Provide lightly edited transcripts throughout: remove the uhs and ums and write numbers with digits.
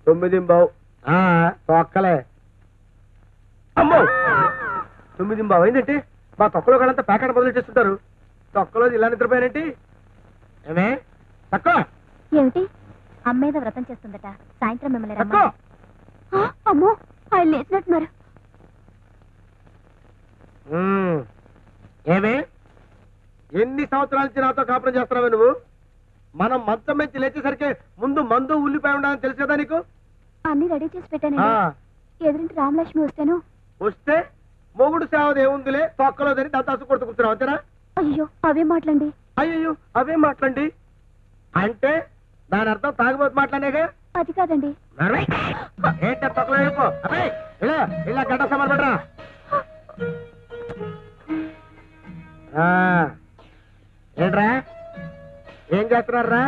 తొమ్మిదింబావు తొక్కలే. అమ్మో 9 అయిందంటే మా తొక్కలో కాలంతా ప్యాకెట్ బదులు చేస్తుంటారు. తొక్కలో ఇలా నిద్రపోయానంటే ఏమే తక్కువ ఏమిటి అమ్మేద వ్రతం చేస్తుందట. సాయంత్రం మిమ్మల్ని అమ్మో ఆయన లేచినట్టున్నారు. ఏమే ఎన్ని సంవత్సరాల నుంచి నాతో కాపురం చేస్తున్నావే నువ్వు? మనం మంచం మంచి లేచేసరికి ముందు మందు ఉల్లిపాయ ఉండాలని తెలుసు కదా నీకు? అన్ని రెడీ చేసి పెట్టాను. ఎదురింటి రామలక్ష్మి వస్తే మొగుడు సేవది ఏముందిలే తొక్కలోదని దత్తాసు కొడుతూ కూర్చున్నావు అంతేనా? అయ్యో అవే మాట్లాడండి. అయ్యో అవే మాట్లాడండి అంటే దాని అర్థం తాగుబోతు మాట్లాడేగా? అది కాదండి. ఏంట తొక్కలో వెళ్ళిపో. అబ్బాయి ఇలా ఇలా గడ్డ సమాన్ పడరా. ఏంట్రా ఏం చేస్తున్నారా?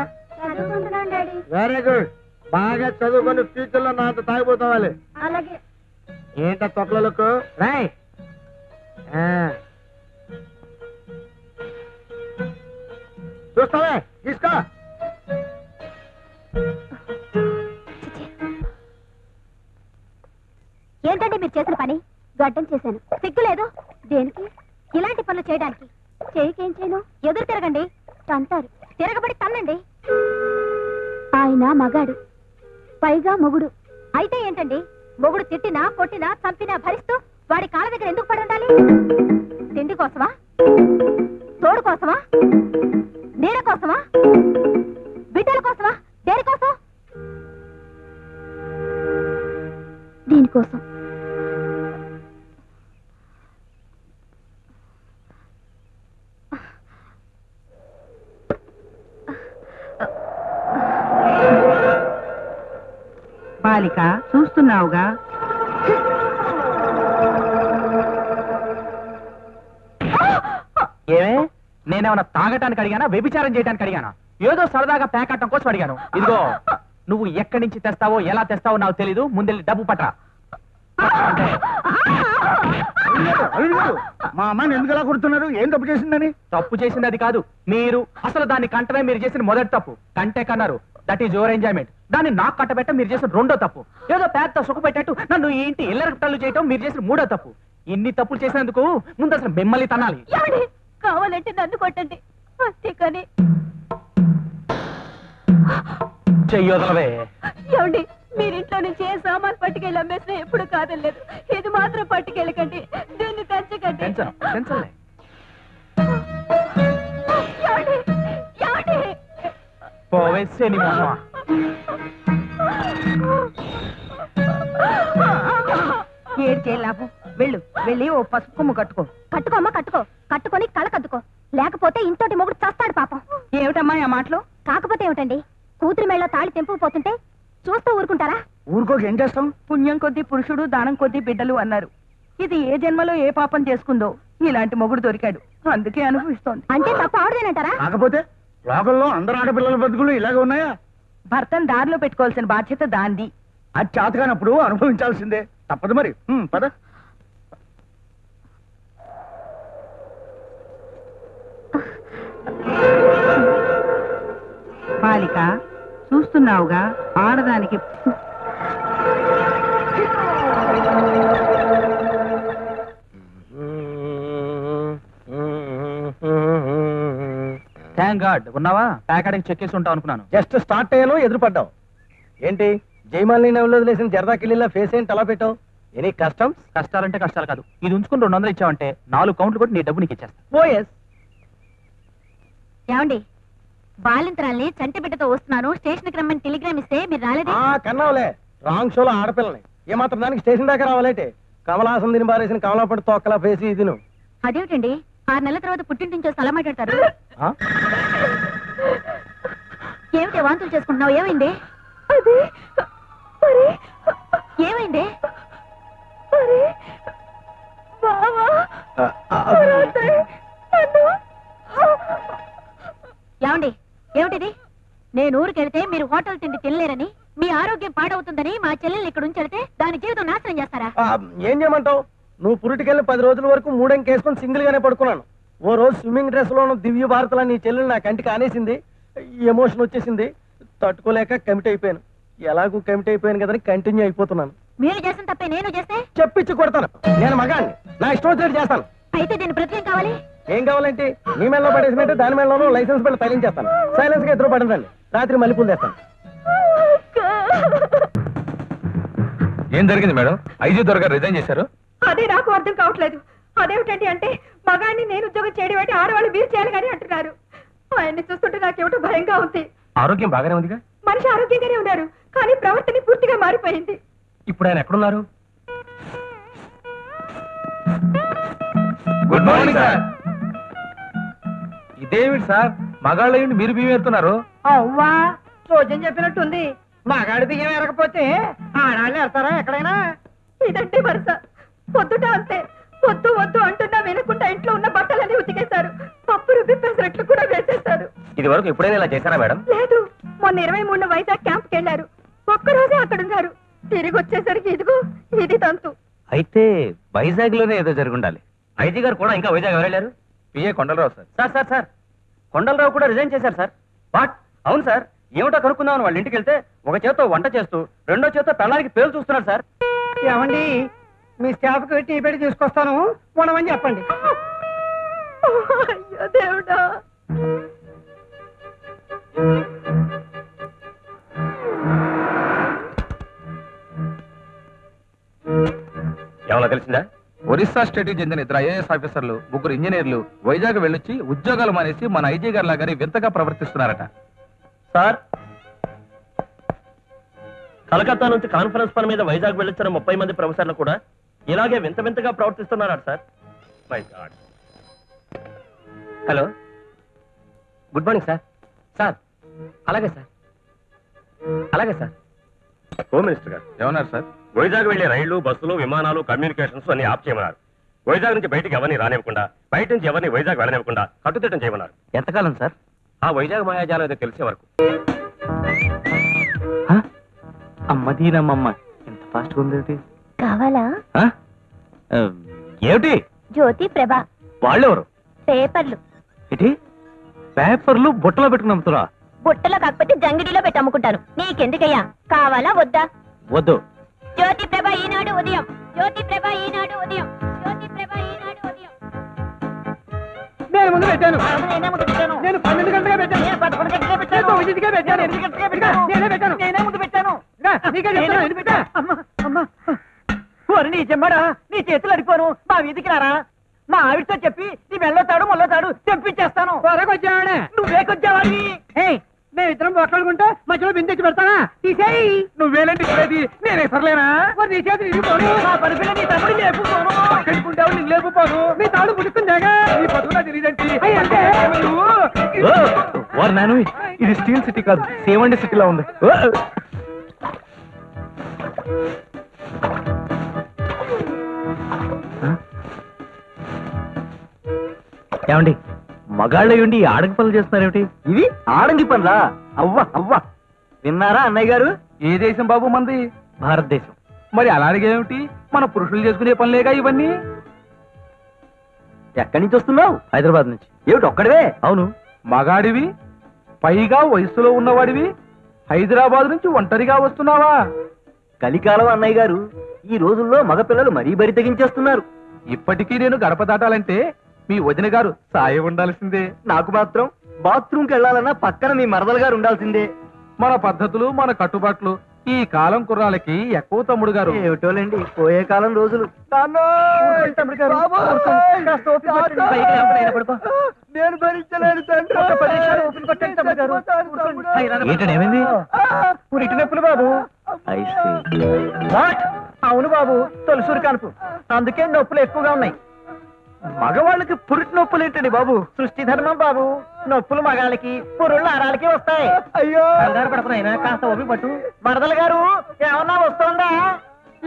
Very good. బాగా చదువుకొని ఫ్యూచర్ లో నాతో తాగిపోతావాలి. అలాగే. ఏంట తొక్కలకు రాయ్. చూస్తావే తీసుకో. ఏంటంటే మీరు చేసిన పని? గడ్డం చేశాను. సిగ్గు లేదు దేనికి? ఇలాంటి పనులు చేయడానికి. చేయకేం చేయను? ఎదురు తిరగండి. తంటారు. తిరగబడి తన్నండి. ఆయన మగాడు, పైగా మొగుడు. అయితే ఏంటండి? మొగుడు తిట్టినా కొట్టినా చంపినా భరిస్తూ వాడి కాళ్ళ దగ్గర ఎందుకు పడి ఉండాలి? తిండి కోసమా? తోడు కోసమా? నీడ కోసమా? బిడ్డల కోసమా? దేనికోసం? దీనికోసం. బాలిక చూస్తున్నావుగా, ఏమే నేనేమన్నా తాగటానికి అడిగానా, వ్యభిచారం చేయడానికి అడిగానా? ఏదో సరదాగా ప్యాకెట్టం కోసం అడిగాను. ఇదిగో నువ్వు ఎక్కడి నుంచి తెస్తావో ఎలా తెస్తావో నాకు తెలీదు. ముందెళ్ళి డబ్బు పట్టరా. మా అమ్మాయిని ఎందుకు ఎలా కొడుతున్నారు? ఏం తప్పు చేసిందని? తప్పు చేసింది అది కాదు మీరు. అసలు దాన్ని కంటమే మీరు చేసిన మొదటి తప్పు. కంటే కన్నారు, దట్ ఈజ్ యువర్ ఎంజాయ్మెంట్. దాన్ని నాకు కట్టబెట్ట మీరు చేసిన రెండో తప్పు. ఏదో పెద్ద సుఖపెట్టట్టు నన్ను ఈ ఇంటి ఇల్లరకట్టలు చేయటం మీరు చేసిన మూడో తప్పు. ఇన్ని తప్పులు చేసినందుకు ముందు అసలు మిమ్మల్ని తనాలి. కావాలంటే నన్ను కొట్టండి, అంతేకాని చెయ్యొదలవే. ఏమండి, మీరింట్లో నుంచి ఏ సామాన్ పట్టుకెళ్ళి అమ్మేసినా ఎప్పుడు కాదలేదు. ఇది మాత్రం పట్టుకెళ్ళకండి, దీన్ని తెచ్చకండి. పోవేసే నీ మొహమా. ఏడు చేయలాభం. వెళ్ళు, వెళ్ళి ఓ పసుపు కొమ్ము కట్టుకో. కట్టుకోమ్మా కట్టుకో. కట్టుకొని కళ్ళకద్దుకో, లేకపోతే ఇంతోటి మొగుడు చస్తాడు పాపం. ఏమిటమ్మా ఆ మాటలు? కాకపోతే ఏమిటండి, కూతురి మెళ్ళ తాళి తెంపుకుపోతుంటే చూస్తూ ఊరుకుంటారా? ఊరుకోక ఏం చేస్తాం? పుణ్యం కొద్దీ పురుషుడు, దానం కొద్దీ బిడ్డలు అన్నారు. ఇది ఏ జన్మలో ఏ పాపం చేసుకుందో ఇలాంటి మొగుడు దొరికాడు, అందుకే అనుభవిస్తోంది. అంటే తప్పు ఆడదేనంటారా? కాకపోతే లోకల్లో అందరు ఆడపిల్లల బతుకులు ఇలాగే ఉన్నాయా? భర్తను దారిలో పెట్టుకోవాల్సిన బాధ్యత దాంది. అది చేతకానప్పుడు అనుభవించాల్సిందే, తప్పదు మరి. పద. బాలిక చూస్తున్నావుగా, ఆడదానికి థ్యాంక్ గాడ్ ఉన్నావా? ప్యాకెట్కి చెక్కేసి ఉంటావు అనుకున్నాను. జస్ట్ స్టార్ట్ అయ్యాను, ఎదురుపడ్డావు. ఏంటి జైమాలిని నవ్వులు వదిలేసిన జరదాకిల్లిలా ఫేస్ ఏంటి అలా పెట్టావు? ఎనీ కష్టం? కష్టాలంటే కష్టాలు కాదు. ఇది ఉంచుకుని 200 ఇచ్చావంటే 4 కౌంట్లు కొట్టి నీ డబ్బు నీకు ఇచ్చేస్తా. ఓఎస్. ఏమండి, బాలింతరాల్ని చంటి బిడ్డతో వస్తున్నాను, స్టేషన్కి రమ్మని టెలిగ్రామ్ ఇస్తే మీరు రాలేదే? కన్నావులే, రాంగ్ షోలో ఆడపిల్లని ఏమాత్రం దానికి స్టేషన్ దాకా రావాలంటే కమలాసం తిని బారేసిన కమలాపడి తొక్కలా ఫేసి ఇది నువ్వు. అదేమిటండి, 6 నెలల తర్వాత పుట్టింటి అలా మాట్లాడతారు? ఏమిటి వాంతులు చేసుకుంటున్నావు? ఏమైంది? ఏమైంది? ఏమండి, ఏమిటిది? నేను ఊరికెళ్తే మీరు హోటల్ తిండి తినలేరని, మీ ఆరోగ్యం పాడవుతుందని మా చెల్లెల్ని ఇక్కడ ఉంచెడితే దాని జీవితం నాశనం చేస్తారా? ఏం చేయమంటావు? నువ్వు పురిటికెళ్ళి 10 రోజుల వరకు మూడెంకేసుకొని సింగిల్ గానే పడుకున్నాను. ఓ రోజు స్విమ్మింగ్ డ్రెస్ లోను దివ్య భారతలా నీ చెల్లెలు నా కంటికి ఆనేసింది. ఎమోషన్ వచ్చేసింది, తట్టుకోలేక కమిట్ అయిపోయాను. ఎలాగూ కమిట్ అయిపోయాను కదని కంటిన్యూ అయిపోతున్నాను. మీరు చేసిన తప్పే నేను చేస్తే చెప్పించి కొడతాను. నేను మగాన్ని, నా ఇష్టం వచ్చినట్టు చేస్తాను. అయితే దీని ప్రతి ఏం కావాలి? ఏం కావాలంటే నీ మెడలో పడేసినట్టు దాని మెడలోనూ లైసెన్స్ బిల్లు తగిలించేస్తాను. సైలెన్స్ గా ఎదురు పడండి. రాత్రి మల్లెపూలు తెస్తాను. ఏం జరిగింది మేడం? ఐజీ త్వరగా రిజైన్ చేశారు. అదే నాకు అర్థం కావట్లేదు. అదేమిటండి అంటే మగాన్ని నేను ఉద్యోగం చేయడం అంటే ఆడవాళ్ళు మీరు చేయాలి కానీ అంటున్నారు. ఆయన్ని చూస్తుంటే నాకేమిటో భయంగా ఉంది. ఆరోగ్యం బాగానే ఉందిగా? మనిషి ఆరోగ్యంగానే ఉన్నారు, కానీ ప్రవర్తన పూర్తిగా మారిపోయింది. ఇప్పుడు ఆయన ఎక్కడున్నారు? Good morning sir. ఇదేమిటి సార్, మగాళ్ళ మీరు బియ్యం ఎడుతున్నారు? అవ్వా రోజం చెప్పినట్టుంది. మగాడి బియ్యం ఎరగపోతే ఆడాళ్ళు ఎడతారా ఎక్కడైనా? ఇదంటే వరుస. పొద్దుట అంతే, వద్దు వద్దు అంటున్నా వినకుండా ఇంట్లో ఉన్న బట్టలన్నీ ఉతికేశారు. పప్పు రుబ్బి పెసరట్లు కూడా వేసేశారు. ఇది వరకు ఎప్పుడైనా ఇలా చేశారా మేడం? లేదు, మొన్న 23 వైజాగ్ క్యాంప్కి వెళ్ళారు. ఒక్కరోజే అక్కడున్నారు. తిరిగి వచ్చేసరికి ఇదిగో ఇది తంతు. అయితే వైజాగ్ లోనే ఏదో జరిగి ఉండాలి. ఐజీ గారు కూడా ఇంకా వైజాగ్ ఎవరెళ్ళారు? PA Kondalarao sir. Sir sir sir Kondalarao కూడా రిజైన్ చేశారు సార్. వాట్? అవును సార్. ఏమిటో కనుక్కుందామని వాళ్ళ ఇంటికి వెళ్తే ఒక చేత్తో వంట చేస్తూ రెండో చేత్తో పెళ్ళానికి పేరు చూస్తున్నారు సార్. ఏమండి, మీ స్టాఫ్ కి టీ పెట్టి తీసుకొస్తాను, ఉండమని చెప్పండి. అయ్యో దేవుడా. ఏమన్నా తెలిసిందా? ఒరిస్సా స్టేట్ కి చెందిన 2 ఐఏఎస్ ఆఫీసర్లు 3 ఇంజనీర్లు వైజాగ్ వెళ్ళొచ్చి ఉద్యోగాలు మానేసి మన ఐజీ గారి లాగానే వింతగా ప్రవర్తిస్తున్నారట. సార్, కలకత్తా నుంచి కాన్ఫరెన్స్ పని మీద వైజాగ్ వెళ్ళొచ్చిన 30 మంది ప్రొఫెసర్లు కూడా ఇలాగే వింత వింతగా ప్రవర్తిస్తున్నారట sir. My god. Hello, good morning sir. Sir అలాగే సార్, అలాగే సార్. హోమ్ మినిస్టర్ గారు ఏమన్నారు సార్? వైజాగ్ వెళ్లే రైళ్లు, బస్సులు, విమానాలు, కమ్యూనికేషన్స్ అన్ని ఆఫ్ చేయమన్నారు. వైజాగ్ నుంచి బయటికి ఎవరిని రానివ్వకుండా, బయట నుంచి ఎవరిని వైజాగ్ వెళ్ళనివ్వకుండా కట్టుదిట్టం చేయమన్నారు. ఎంతకాలం సార్? ఆ వైజాగ్ మాయాజాలం ఏదో తెలిసే వరకు. అమ్మదీనమ్మమ్మ, ఎంత ఫాస్ట్ గా ఉంది. కావాలా? ఏమిటి? జ్యోతి ప్రభ. వాళ్ళెవరు? పేపర్లు. ఏంటి పేపర్లు బుట్టలో పెట్టుకుని అమ్ముతున్నా? బుట్టలో కాకపోతే జంగిడిలో పెట్టి అమ్ముకుంటాను. నీకెందుకయ్యా? కావాలా వద్దా? వద్దు. జ్యోతి ప్రభ ఈనాడు ఉదయం, జ్యోతి ప్రభ ఈనాడు ఉదయం, జ్యోతి ప్రభ ఈనాడు ఉదయం. నేను ముందు పెట్టాను. నేనే ముందు పెట్టాను. నేను 12 గంటలుగా పెట్టాను. 11 గంటలకే పెట్టాను. 9 గంటలుగా పెట్టాను. 8 గంటలుగా పెట్టాను. నేనే పెట్టాను. నేనే ముందు పెట్టాను. నీకే చెప్తాను, ఎందుకు పెట్టా? అమ్మా అమ్మా, ఓరి నీ చెమ్మడా, నీ చేతులు అడిపోను. మా వీధికి రారా, మా ఆవిడతో చెప్పి నీ వెళ్ళొతాడు మొల్లతాడు తెప్పించేస్తాను. త్వరకొచ్చావాడే, నువ్వేకొచ్చావాడివి. మేమిద్దరం పోట్లాడుకుంటే మధ్యలో బిందెచ్చి పెడతానా? తీసేయి. నువ్వేలంటే నేనే సర్లేనా? నీ చేతులు ఇరిగిపోను. నా పరుపులో నీ తమ్ముడు లేపుకోను. కట్టుకుంటావు, నీకు లేకపోను. నీ తాడు పుడుతుందేగా. నీ పట్టుకున్నా తెలియదంటే అంటే నాను, ఇది స్టీల్ సిటీ కాదు, సేవండి సిటీలో ఉంది. ఏమండి, మగాళ్ళయుండి ఆడంగి పనులు చేస్తున్నారేమిటి? ఇవి ఆడంగి పనులా? అవ్వ అవ్వ, విన్నారా అన్నయ్య గారు? ఏ దేశం బాబు మంది? భారతదేశం. మరి అలాగేమిటి, మన పురుషులు చేసుకునే పనులేగా ఇవన్నీ. ఎక్కడి నుంచి వస్తున్నావు? హైదరాబాద్ నుంచి. ఏమిటి ఒక్కడివే? అవును, మగాడివి, పైగా వయసులో ఉన్నవాడివి, హైదరాబాద్ నుంచి ఒంటరిగా వస్తున్నావా? కలికాలం అన్నయ్య గారు, ఈ రోజుల్లో మగపిల్లలు మరీ బరి తెగించేస్తున్నారు. ఇప్పటికీ నేను గడప దాటాలంటే మీ వదిన గారు సాయం ఉండాల్సిందే. నాకు మాత్రం బాత్రూమ్కి వెళ్ళాలన్నా పక్కన మీ మరదలు గారు ఉండాల్సిందే. మన పద్ధతులు, మన కట్టుబాట్లు ఈ కాలం కుర్రాలకి ఎక్కువ తమ్ముడు గారు. ఏమిటోలేండి, పోయే కాలం రోజులు. నేను భరించలేను ఏమింది? పురిటి నొప్పులు బాబు. అవును బాబు, తొలసూరి కానుపు, అందుకే నొప్పులు ఎక్కువగా ఉన్నాయి. మగవాళ్ళకి పురిటి నొప్పులు ఏంటండి బాబు? సృష్టి ధర్మం బాబు. నొప్పులు మగాళ్ళకి, పురుళ్ళు ఆడాలకి వస్తాయి. అయ్యో, కంగారు పడుతున్నాయినా, కాస్త ఓపి పట్టు. మరదలు గారు ఏమన్నా వస్తుందా?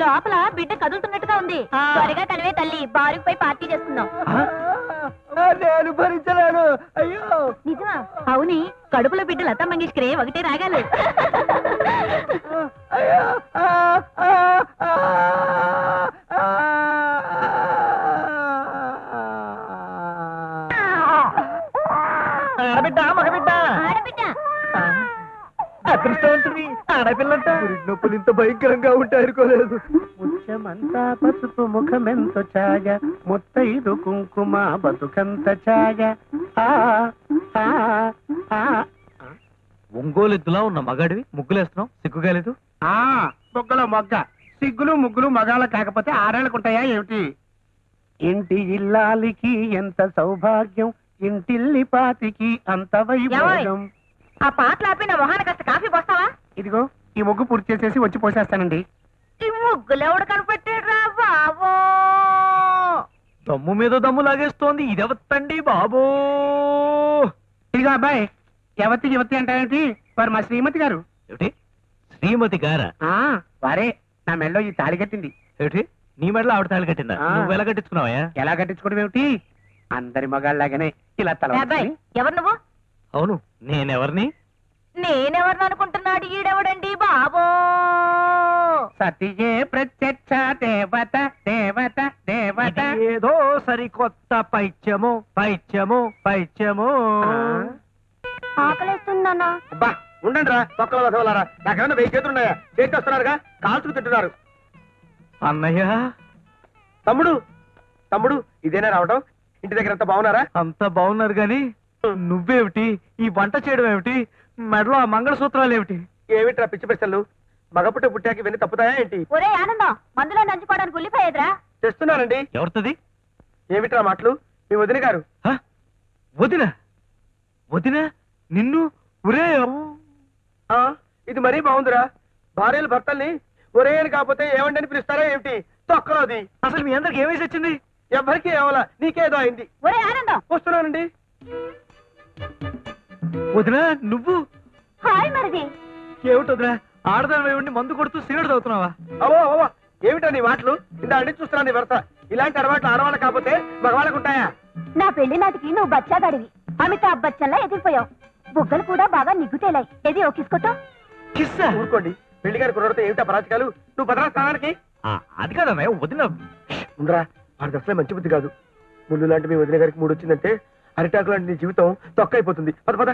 లోపల బిడ్డ కదులుతున్నట్టుగా ఉంది. త్వరగా తనవే తల్లి, బారుకు పోయి పార్టీ చేసుకుందాం. నేను భరించలేను. అయ్యో, నిజమా? అవుని, కడుపులో బిడ్డ లతా మంగేష్కరే ఒకటే రాగాలు. ఆడబిడ్డ మగబిడ్డ? ఆడబిడ్డ. అదృష్టవంతుని ఆడపిల్లంట. నొప్పులు ఇంత భయంకరంగా ఉంటాయి అనుకోలేదు. ముత్యమంతా పసుపు ముఖమెంత ఛాయ ముత్తైదు కుంకుమ బతుకంత ఛాయ ఒంగోలు ఎద్దులా ఉన్న మగాడివి ముగ్గులేస్తున్నావు, సిగ్గుగాలేదు? మొగ్గలో మొగ్గ, సిగ్గులు ముగ్గులు మగాళ్ళ కాకపోతే ఆడేళ్ళకు ఉంటాయా ఏమిటి? ఇంటి ఇల్లాలికి ఎంత సౌభాగ్యం, ఇంటిల్లి పాతికి అంత వైభోగం. ఆ పాటలు ఆపి నా మొహానికి కాస్త కాఫీ పోస్తావా? ఇదిగో ఈ ముగ్గు పూర్తి చేసేసి వచ్చి పోసేస్తానండి. ఈ ముగ్గులు ఎవడు కనిపెట్టాడురా బాబో? దమ్ము మీద దమ్ము లాగేస్తోంది ఇదెవత్తండి బాబో. ఇదిగో అబ్బాయి, ఎవతి యువతి అంటారేంటి? వారు మా శ్రీమతి గారు. ఏమిటి శ్రీమతి గారా? వారే నా మెళ్ళో ఈ తాళి కట్టింది. ఏమిటి నీ మెడలో ఆవిడ తాళి కట్టిందా? నువ్వు ఎలా కట్టించుకున్నావా? ఎలా కట్టించుకోవడం ఏమిటి? అందరి మగాళ్ళలాగానే ఇలా తల అబ్బాయి ఎవరు నువ్వు? అవును నేనెవరిని? నేనెవరిని అనుకుంటున్నాడు ఈడెవడండి బాబో? సతియే ప్రత్యక్ష దేవత దేవత దేవత. ఏదో సరికొత్త పైత్యము పైత్యము పైత్యము. ఆకలేస్తుందన్నా. అబ్బా ఉండండి రా తొక్కల వసవలారా. నాకేమన్నా 1000 చేతులు ఉన్నాయా? చేతి వస్తున్నారుగా, కాల్చుకు తింటున్నారు. అన్నయ్య తమ్ముడు తమ్ముడు ఇదేనా రావటం? ఇంటి దగ్గర అంతా బాగున్నారా? అంతా బాగున్నారు గాని నువ్వేమిటి ఈ వంట చేయడం ఏమిటి? మెడలో ఆ మంగళసూత్రాలు ఏమిటి? ఏమిట్రా పిచ్చి ప్రశ్నలు? మగపుట్ట పుట్టాకి ఇవన్నీ తప్పుతాయా ఏంటి? ఒరే ఆనందం, మందులో నంచుకోవడానికి ఉల్లిపోయేదిరా. తెస్తున్నానండి. ఎవరితది? ఏమిట్రా మాటలు? మీ వదిన గారు. హ? వదిన వదిన నిన్ను ఒరే ఆ ఇది మరీ బాగుందిరా. భార్యలు భర్తల్ని ఒరే అని కాకపోతే ఏమండి అని పిలుస్తారా ఏమిటి? తొక్కలోది. అసలు మీ అందరికి ఏమేసి వచ్చింది? ఎవరికి ఏమలా, నీకేదో అయింది. ఒరే ఆనందం. వస్తున్నానండి. వదిన నువ్వు హాయ్ మరిది. ఏమిటి వదిన ఆడదాని వేయండి మందు కొడుతూ సిగరెట్ తాగుతున్నావా? అవో అవో ఏమిటా నీ మాటలు? ఇంత అడిగి చూస్తున్నాను నీ భర్త. ఇలాంటి అలవాట్లు ఆడవాళ్ళు కాకపోతే మగవాళ్ళకు ఉంటాయా? నా పెళ్లి నాటికి నువ్వు బచ్చాగాడివి, అమితాబ్ బచ్చన్లా ఎదిగిపోయావు. బుగ్గలు కూడా బాగా నిగ్గుతేలాయి. ఏది ఓ కిస్కొట్టో? కిస్సా? ఊరుకోండి. పెళ్లి గారి కుర్రతో ఏమిటా పరాచకాలు? నువ్వు భద్రా స్థానానికి అది కాదన్నయ్య వదిన. ఉండరా, వాడికి అసలే మంచి బుద్ధి కాదు. ముళ్ళు లాంటి మీ వదిన గారికి 3 వచ్చిందంటే అరిటాకు లాంటి నీ జీవితం తొక్క అయిపోతుంది. పద పద.